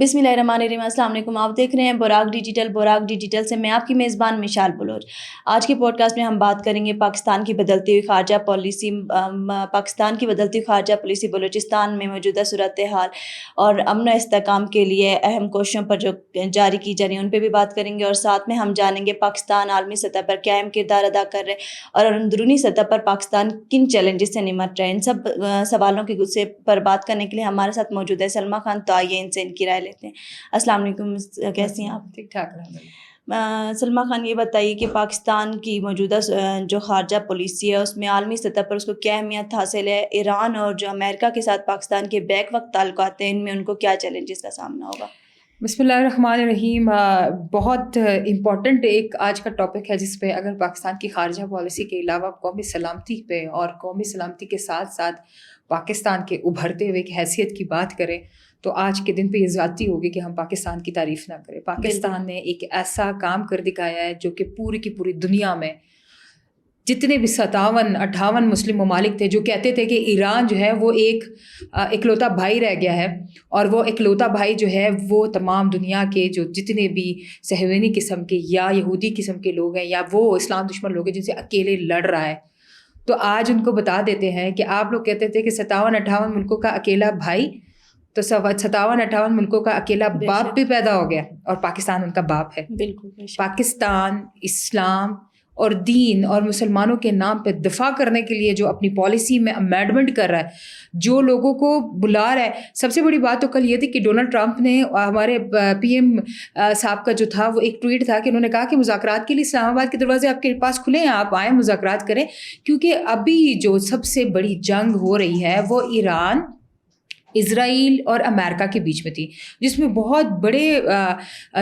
بسم اللہ الرحمن الرحیم۔ السلام علیکم، آپ دیکھ رہے ہیں براق ڈیجیٹل سے میں آپ کی میزبان مشال بلوچ۔ آج کے پوڈ کاسٹ میں ہم بات کریں گے پاکستان کی بدلتی ہوئی خارجہ پالیسی بلوچستان میں موجودہ صورتحال اور امن و استحکام کے لیے اہم کوششوں پر جو جاری کی جا رہی ہیں ان پہ بھی بات کریں گے، اور ساتھ میں ہم جانیں گے پاکستان عالمی سطح پر کیا اہم کردار ادا کر رہے اور اندرونی سطح پر پاکستان کن چیلنجز سے نمٹ رہے ہیں۔ ان سب سوالوں کے گچھے پر بات کرنے کے لیے ہمارے ساتھ موجود ہے سلمیٰ خان، تو آئیے ان سے ان کی رائے لیتے ہیں۔ السلام علیکم، کیسی ہیں آپ؟ ٹھیک ٹھاک رہے۔ سلمیٰ خان، یہ بتائیے کہ پاکستان کی موجودہ جو خارجہ پالیسی ہے اس میں عالمی سطح پر اس کو کیا اہمیت حاصل ہے؟ ایران اور جو امریکہ کے ساتھ پاکستان کے بیک وقت تعلقات ہیں ان میں ان کو کیا چیلنجز کا سامنا ہوگا؟ بسم اللہ الرحمن الرحیم۔ بہت امپورٹنٹ ایک آج کا ٹاپک ہے جس پہ اگر پاکستان کی خارجہ پالیسی کے علاوہ قومی سلامتی پہ اور قومی سلامتی کے ساتھ ساتھ پاکستان کے ابھرتے ہوئے کی حیثیت کی بات کریں تو آج کے دن پہ یہ زیادتی ہوگی کہ ہم پاکستان کی تعریف نہ کریں۔ پاکستان نے ایک ایسا کام کر دکھایا ہے جو کہ پوری کی پوری دنیا میں جتنے بھی 57-58 مسلم ممالک تھے جو کہتے تھے کہ ایران جو ہے وہ ایک اکلوتا بھائی رہ گیا ہے، اور وہ اکلوتا بھائی جو ہے وہ تمام دنیا کے جو جتنے بھی صہیونی قسم کے یا یہودی قسم کے لوگ ہیں یا وہ اسلام دشمن لوگ ہیں جن سے اکیلے لڑ رہا ہے، تو آج ان کو بتا دیتے ہیں کہ آپ لوگ کہتے تھے کہ 57-58 ملکوں کا اکیلا بھائی، تو 57-58 ملکوں کا اکیلا باپ بھی پیدا ہو گیا اور پاکستان ان کا باپ ہے۔ بالکل، پاکستان اسلام اور دین اور مسلمانوں کے نام پہ دفاع کرنے کے لیے جو اپنی پالیسی میں امینڈمنٹ کر رہا ہے، جو لوگوں کو بلا رہا ہے۔ سب سے بڑی بات تو کل یہ تھی کہ ڈونلڈ ٹرمپ نے ہمارے پی ایم صاحب کا جو تھا وہ ایک ٹویٹ تھا کہ انہوں نے کہا کہ مذاکرات کے لیے اسلام آباد کے دروازے آپ کے پاس کھلے ہیں، آپ آئیں مذاکرات کریں، کیونکہ ابھی جو سب سے بڑی جنگ ہو رہی ہے وہ ایران، اسرائیل اور امریکہ کے بیچ میں تھی، جس میں بہت بڑے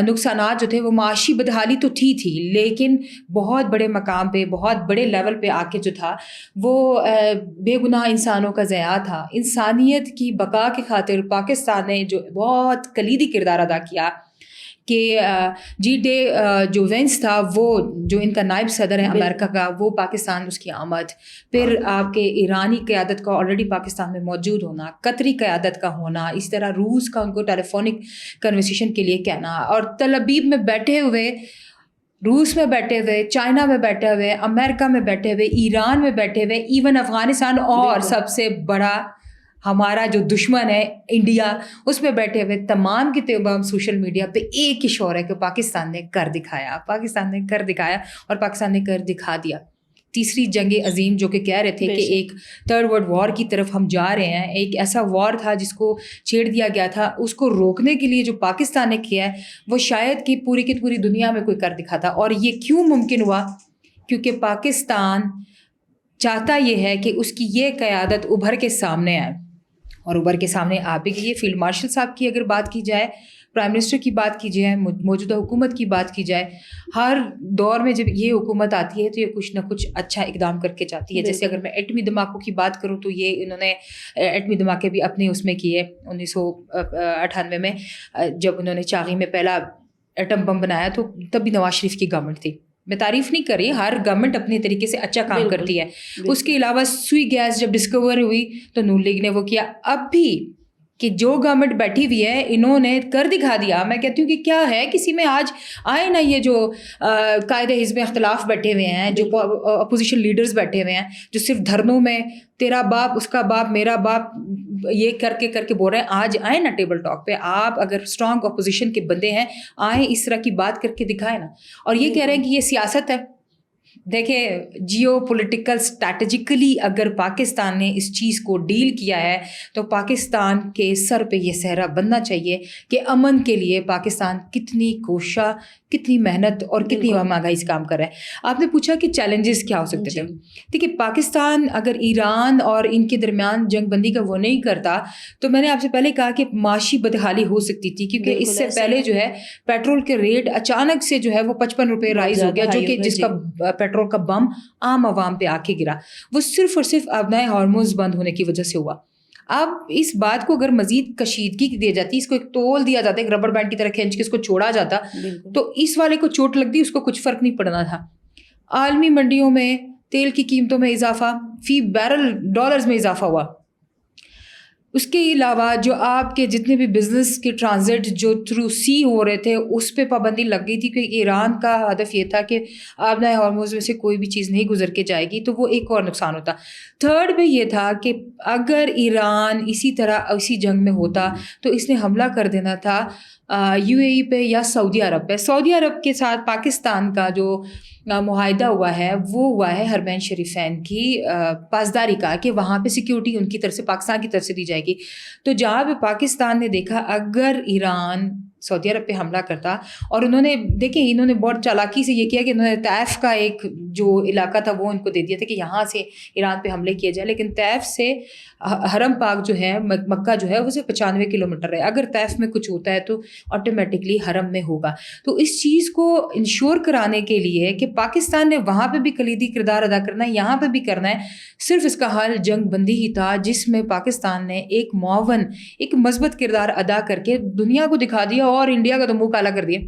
نقصانات جو تھے وہ معاشی بدحالی تو تھی لیکن بہت بڑے مقام پہ بہت بڑے لیول پہ آ کے جو تھا وہ بے گناہ انسانوں کا ضیاع تھا۔ انسانیت کی بقا کی خاطر پاکستان نے جو بہت کلیدی کردار ادا کیا کہ جی ڈے جو وینس تھا، وہ جو ان کا نائب صدر ہے امریکہ کا، وہ پاکستان اس کی آمد، پھر آپ کے ایرانی قیادت کا آلریڈی پاکستان میں موجود ہونا، قطری قیادت کا ہونا، اس طرح روس کا ان کو ٹیلی فونک کنورسیشن کے لیے کہنا، اور تل ابیب میں بیٹھے ہوئے، روس میں بیٹھے ہوئے، چائنا میں بیٹھے ہوئے، امریکہ میں بیٹھے ہوئے، ایران میں بیٹھے ہوئے، ایون افغانستان اور سب سے بڑا ہمارا جو دشمن ہے انڈیا، اس میں بیٹھے ہوئے، تمام کے تمام سوشل میڈیا پہ ایک ہی شور ہے کہ پاکستان نے کر دکھایا اور پاکستان نے کر دکھا دیا۔ تیسری جنگ عظیم جو کہ کہہ رہے تھے کہ ایک تھرڈ ورلڈ وار کی طرف ہم جا رہے ہیں، ایک ایسا وار تھا جس کو چھیڑ دیا گیا تھا، اس کو روکنے کے لیے جو پاکستان نے کیا ہے وہ شاید کہ پوری کی پوری دنیا میں کوئی کر دکھاتا۔ اور یہ کیوں ممکن ہوا؟ کیونکہ پاکستان چاہتا یہ ہے کہ اس کی یہ قیادت ابھر کے سامنے آئے، اور ابھر کے سامنے آ بھی گئی ہے۔ فیلڈ مارشل صاحب کی اگر بات کی جائے، پرائم منسٹر کی بات کی جائے، موجودہ حکومت کی بات کی جائے، ہر دور میں جب یہ حکومت آتی ہے تو یہ کچھ نہ کچھ اچھا اقدام کر کے جاتی ہے۔ جیسے اگر میں ایٹمی دھماکوں کی بات کروں تو یہ انہوں نے ایٹمی دھماکے بھی اپنے اس میں کیے 1998 میں، جب انہوں نے چاغی میں پہلا ایٹم بم بنایا تو تب بھی نواز شریف کی گورنمنٹ تھی۔ میں تعریف نہیں کر رہی، ہر گورنمنٹ اپنے طریقے سے اچھا کام کرتی ہے۔ اس کے علاوہ سوئی گیس جب ڈسکور ہوئی تو نون لیگ نے وہ کیا۔ اب بھی کہ جو گورنمنٹ بیٹھی ہوئی ہے انہوں نے کر دکھا دیا۔ میں کہتی ہوں کہ کیا ہے کسی میں آج آئے نا، یہ جو قائد حزب اختلاف بیٹھے ہوئے ہیں، جو اپوزیشن لیڈرز بیٹھے ہوئے ہیں، جو صرف دھرنوں میں تیرا باپ اس کا باپ میرا باپ یہ کر کے بول رہے ہیں، آج آئیں نا ٹیبل ٹاک پہ۔ آپ اگر اسٹرانگ اپوزیشن کے بندے ہیں آئیں، اس طرح کی بات کر کے دکھائیں نا۔ اور یہ کہہ رہے ہیں کہ یہ سیاست ہے۔ دیکھیں، جیو پولیٹیکل اسٹریٹجیکلی اگر پاکستان نے اس چیز کو ڈیل کیا ہے تو پاکستان کے سر پہ یہ صحرا بننا چاہیے کہ امن کے لیے پاکستان کتنی کوشاں، کتنی محنت اور کتنی مہنگائی سے کام کر رہا ہے۔ آپ نے پوچھا کہ چیلنجز کیا ہو سکتے تھے۔ دیکھیے، پاکستان اگر ایران اور ان کے درمیان جنگ بندی کا وہ نہیں کرتا تو میں نے آپ سے پہلے کہا کہ معاشی بدحالی ہو سکتی تھی، کیونکہ اس سے پہلے جو ہے پیٹرول کے ریٹ اچانک سے جو ہے وہ 55 روپے رائز ہو گیا، جو کہ جس کا پیٹرول کا بم عام عوام پہ آ کے گرا، وہ صرف اور صرف ابنائے ہارمونز بند ہونے کی وجہ سے ہوا۔ اب اس بات کو اگر مزید کشیدگی دی جاتی، اس کو ایک تول دیا جاتا ہے، ایک ربڑ بینڈ کی طرح کھینچ کے اس کو چھوڑا جاتا، تو اس والے کو چوٹ لگتی، اس کو کچھ فرق نہیں پڑنا تھا۔ عالمی منڈیوں میں تیل کی قیمتوں میں اضافہ، فی بیرل ڈالرز میں اضافہ ہوا، اس کے علاوہ جو آپ کے جتنے بھی بزنس کے ٹرانزٹ جو تھرو سی ہو رہے تھے اس پہ پابندی لگ گئی تھی، کیونکہ ایران کا ہدف یہ تھا کہ آبنائے ہارموز میں سے کوئی بھی چیز نہیں گزر کے جائے گی، تو وہ ایک اور نقصان ہوتا۔ تھرڈ میں یہ تھا کہ اگر ایران اسی طرح اسی جنگ میں ہوتا تو اس نے حملہ کر دینا تھا یو اے ای پہ یا سعودی عرب پہ۔ سعودی عرب کے ساتھ پاکستان کا جو معاہدہ ہوا ہے وہ ہوا ہے حرمین شریفین کی پاسداری کا، کہ وہاں پہ سیکیورٹی ان کی طرف سے، پاکستان کی طرف سے دی جائے گی۔ تو جہاں پہ پاکستان نے دیکھا اگر ایران سعودی عرب پہ حملہ کرتا، اور انہوں نے بہت چالاکی سے یہ کیا کہ انہوں نے طائف کا ایک جو علاقہ تھا وہ ان کو دے دیا تھا کہ یہاں سے ایران پہ حملے کیے جائے، لیکن طائف سے حرم پاک جو ہے، مکہ جو ہے، وہ صرف 95 کلومیٹر ہے۔ اگر طائف میں کچھ ہوتا ہے تو آٹومیٹکلی حرم میں ہوگا۔ تو اس چیز کو انشور کرانے کے لیے کہ پاکستان نے وہاں پہ بھی کلیدی کردار ادا کرنا ہے، یہاں پہ بھی کرنا ہے، صرف اس کا حل جنگ بندی ہی تھا، جس میں پاکستان نے ایک معاون، ایک مثبت کردار ادا کر کے دنیا کو دکھا دیا اور انڈیا کا تو منہ کالا کر دیا،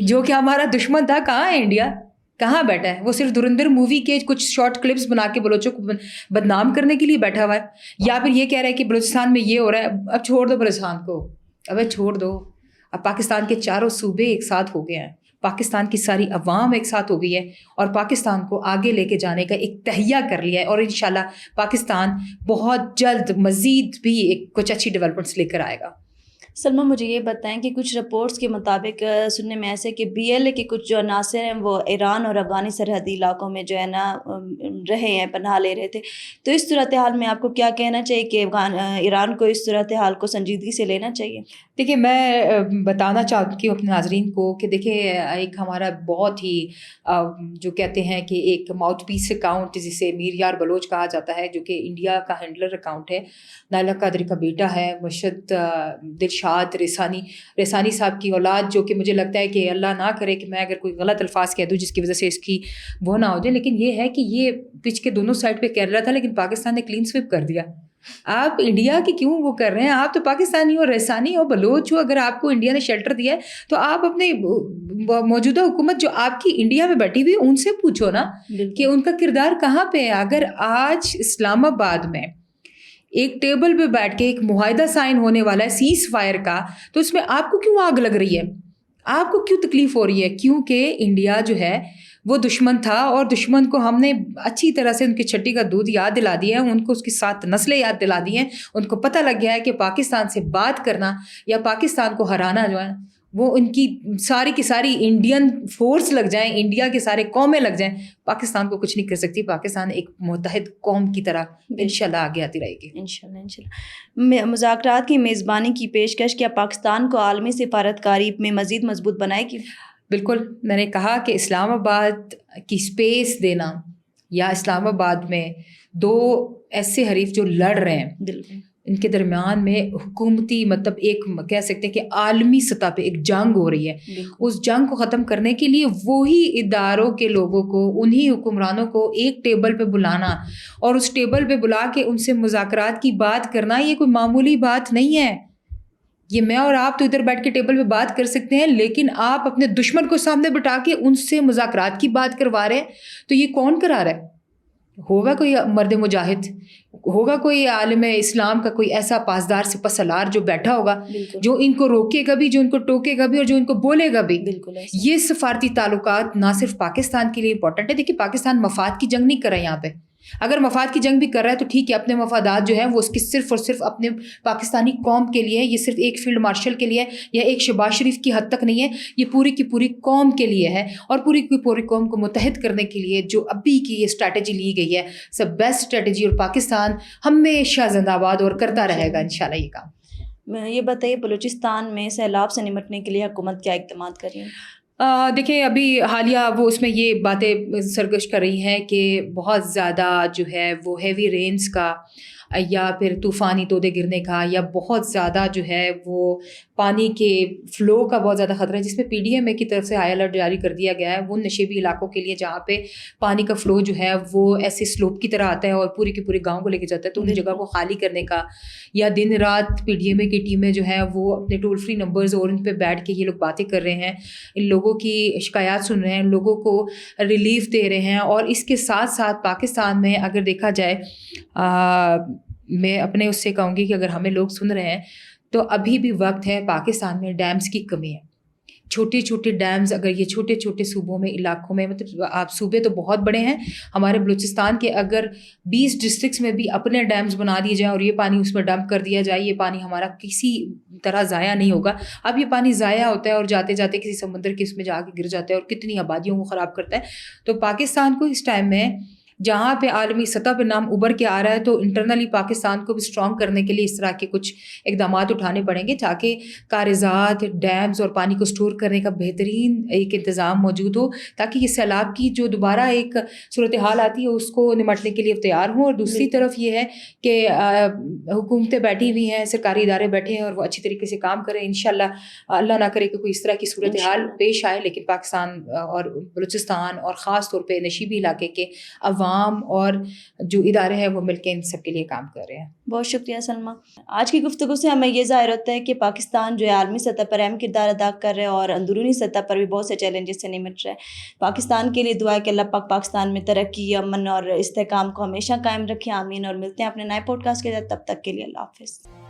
جو کہ ہمارا دشمن تھا۔ کہاں ہے انڈیا؟ کہاں بیٹھا ہے وہ؟ صرف دھرندر مووی کے کچھ شارٹ کلپس بنا کے بلوچوں کو بدنام کرنے کے لیے بیٹھا ہوا ہے، یا پھر یہ کہہ رہا ہے کہ بلوچستان میں یہ ہو رہا ہے۔ اب چھوڑ دو بلوچستان کو، اب چھوڑ دو۔ اب پاکستان کے چاروں صوبے ایک ساتھ ہو گئے ہیں، پاکستان کی ساری عوام ایک ساتھ ہو گئی ہے، اور پاکستان کو آگے لے کے جانے کا ایک تہیہ کر لیا ہے، اور انشاءاللہ پاکستان بہت جلد مزید بھی کچھ اچھی ڈیولپمنٹس لے کر آئے گا۔ سلمیٰ مجھے یہ بتائیں کہ کچھ رپورٹس کے مطابق سننے میں ایسے کہ BLA کے کچھ جو عناصر ہیں وہ ایران اور افغانی سرحدی علاقوں میں جو ہے نا رہے ہیں، پناہ لے رہے تھے، تو اس صورتحال میں آپ کو کیا کہنا چاہیے کہ ایران کو اس صورتحال کو سنجیدگی سے لینا چاہیے؟ دیکھیے، میں بتانا چاہتی ہوں اپنے ناظرین کو کہ دیکھیں، ایک ہمارا بہت ہی جو کہتے ہیں کہ ایک ماؤتھ پیس اکاؤنٹ جسے میر یار بلوچ کہا جاتا ہے، جو کہ انڈیا کا ہینڈلر اکاؤنٹ ہے، نائلہ قادری کا بیٹا ہے، مرشد دلشاد ریسانی صاحب کی اولاد، جو کہ مجھے لگتا ہے کہ اللہ نہ کرے کہ میں اگر کوئی غلط الفاظ کہہ دوں جس کی وجہ سے اس کی وہ نہ ہو جائے، لیکن یہ ہے کہ یہ پچ کے دونوں سائڈ پہ کہہ رہا تھا، لیکن پاکستان نے کلین سویپ کر دیا۔ آپ انڈیا کی کیوں وہ کر رہے ہیں؟ آپ تو پاکستانی ہو، ریسانی ہو، بلوچ ہو، اگر آپ کو انڈیا نے شیلٹر دیا ہے تو آپ اپنے موجودہ حکومت جو آپ کی انڈیا میں بیٹھی ہوئی ان سے پوچھو نا کہ ان کا کردار کہاں پہ ہے۔ اگر آج اسلام آباد میں ایک ٹیبل پہ بیٹھ کے ایک معاہدہ سائن ہونے والا ہے سیز فائر کا، تو اس میں آپ کو کیوں آگ لگ رہی ہے؟ آپ کو کیوں تکلیف ہو رہی ہے؟ کیونکہ انڈیا جو ہے وہ دشمن تھا، اور دشمن کو ہم نے اچھی طرح سے ان کی چھٹی کا دودھ یاد دلا دیا ہے، ان کو اس کی 7 نسلیں یاد دلا دی ہیں، ان کو پتہ لگ گیا ہے کہ پاکستان سے بات کرنا یا پاکستان کو ہرانا جو ہے وہ ان کی ساری کی ساری انڈین فورس لگ جائیں، انڈیا کے سارے قومیں لگ جائیں، پاکستان کو کچھ نہیں کر سکتی۔ پاکستان ایک متحد قوم کی طرح انشاءاللہ آگے آتی رہے گی۔ انشاءاللہ مذاکرات کی میزبانی کی پیشکش کیا پاکستان کو عالمی سفارتکاری میں مزید مضبوط بنائے گی؟ بالکل، میں نے کہا کہ اسلام آباد کی سپیس دینا، یا اسلام آباد میں 2 ایسے حریف جو لڑ رہے ہیں، بالکل ان کے درمیان میں حکومتی مطلب ایک کہہ سکتے ہیں کہ عالمی سطح پہ ایک جنگ ہو رہی ہے، اس جنگ کو ختم کرنے کے لیے وہی اداروں کے لوگوں کو، انہی حکمرانوں کو ایک ٹیبل پہ بلانا، اور اس ٹیبل پہ بلا کے ان سے مذاکرات کی بات کرنا، یہ کوئی معمولی بات نہیں ہے۔ یہ میں اور آپ تو ادھر بیٹھ کے ٹیبل پہ بات کر سکتے ہیں، لیکن آپ اپنے دشمن کو سامنے بٹھا کے ان سے مذاکرات کی بات کروا رہے ہیں، تو یہ کون کرا رہا ہے؟ ہوگا کوئی مرد مجاہد، ہوگا کوئی عالم اسلام کا کوئی ایسا پاسدار سپہ سالار جو بیٹھا ہوگا، جو ان کو روکے گا بھی، جو ان کو ٹوکے گا بھی، اور جو ان کو بولے گا بھی۔ یہ سفارتی تعلقات نہ صرف پاکستان کے لیے امپورٹنٹ ہے۔ دیکھیے، پاکستان مفاد کی جنگ نہیں کر رہا ہے یہاں پہ۔ اگر مفاد کی جنگ بھی کر رہا ہے تو ٹھیک ہے، اپنے مفادات جو ہیں وہ اس کی صرف اور صرف اپنے پاکستانی قوم کے لیے، یہ صرف ایک فیلڈ مارشل کے لیے یا ایک شہباز شریف کی حد تک نہیں ہے، یہ پوری کی پوری قوم کے لیے ہے، اور پوری کی پوری قوم کو متحد کرنے کے لیے جو ابھی کی یہ اسٹریٹجی لی گئی ہے، سب بیسٹ اسٹریٹجی، اور پاکستان ہمیشہ زندہ باد اور کرتا رہے گا انشاءاللہ یہ کام۔ یہ بتائیے، بلوچستان میں سیلاب سے نمٹنے کے لیے حکومت کیا اقدامات کر رہی ہے؟ دیکھیں، ابھی حالیہ وہ اس میں یہ باتیں سرگش کر رہی ہیں کہ بہت زیادہ جو ہے وہ ہیوی رینز کا، یا پھر طوفانی تودے گرنے کا، یا بہت زیادہ جو ہے وہ پانی کے فلو کا بہت زیادہ خطرہ ہے، جس میں PDMA کی طرف سے ہائی الرٹ جاری کر دیا گیا ہے وہ نشیبی علاقوں کے لیے، جہاں پہ پانی کا فلو جو ہے وہ ایسے سلوپ کی طرح آتا ہے اور پوری کی پوری گاؤں کو لے کے جاتا ہے، تو ان جگہ کو خالی کرنے کا، یا دن رات PDMA کی ٹیمیں جو ہیں وہ اپنے ٹول فری نمبرز اور ان پہ بیٹھ کے یہ لوگ باتیں کر رہے ہیں، ان لوگوں کی شکایات سن رہے ہیں، ان لوگوں کو ریلیف دے رہے ہیں۔ اور اس کے ساتھ ساتھ پاکستان میں اگر دیکھا جائے میں اپنے اس سے کہوں گی کہ اگر ہمیں لوگ سن رہے ہیں تو ابھی بھی وقت ہے. پاکستان میں ڈیمز کی کمی ہے. چھوٹے چھوٹے ڈیمز اگر یہ چھوٹے چھوٹے صوبوں میں علاقوں میں, مطلب آپ صوبے تو بہت بڑے ہیں ہمارے بلوچستان کے, اگر 20 ڈسٹرکٹس میں بھی اپنے ڈیمز بنا دیے جائیں اور یہ پانی اس میں ڈمپ کر دیا جائے, یہ پانی ہمارا کسی طرح ضائع نہیں ہوگا. اب یہ پانی ضائع ہوتا ہے اور جاتے جاتے کسی سمندر کے اس میں جا کے گر جاتا ہے اور کتنی آبادیوں کو خراب کرتا ہے. تو پاکستان کو اس ٹائم میں جہاں پہ عالمی سطح پہ نام ابھر کے آ رہا ہے تو انٹرنلی پاکستان کو بھی اسٹرانگ کرنے کے لیے اس طرح کے کچھ اقدامات اٹھانے پڑیں گے تاکہ کارزات, ڈیمز اور پانی کو اسٹور کرنے کا بہترین ایک انتظام موجود ہو, تاکہ یہ سیلاب کی جو دوبارہ ایک صورتحال آتی ہے اس کو نمٹنے کے لیے تیار ہوں. اور دوسری طرف یہ ہے کہ حکومتیں بیٹھی ہوئی ہیں, سرکاری ادارے بیٹھے ہیں اور وہ اچھی طریقے سے کام کریں. انشاءاللہ اللہ نہ کرے کہ کوئی اس طرح کی صورتحال پیش آئے, لیکن پاکستان اور بلوچستان اور خاص طور پہ نشیبی علاقے کے عوام اور جو ادارے ہیں وہ مل کے ان سب کے لیے کام کر رہے ہیں. بہت شکریہ سلمیٰ. آج کی گفتگو سے ہمیں یہ ظاہر ہوتا ہے کہ پاکستان جو ہے عالمی سطح پر اہم کردار ادا کر رہا ہے اور اندرونی سطح پر بھی بہت سے چیلنجز سے نمٹ رہا ہے. پاکستان کے لیے دعا ہے کہ اللہ پاک پاکستان میں ترقی, امن اور استحکام کو ہمیشہ قائم رکھے. آمین. اور ملتے ہیں اپنے نئے پوڈ کاسٹ کے ساتھ, تب تک کے لیے اللہ حافظ.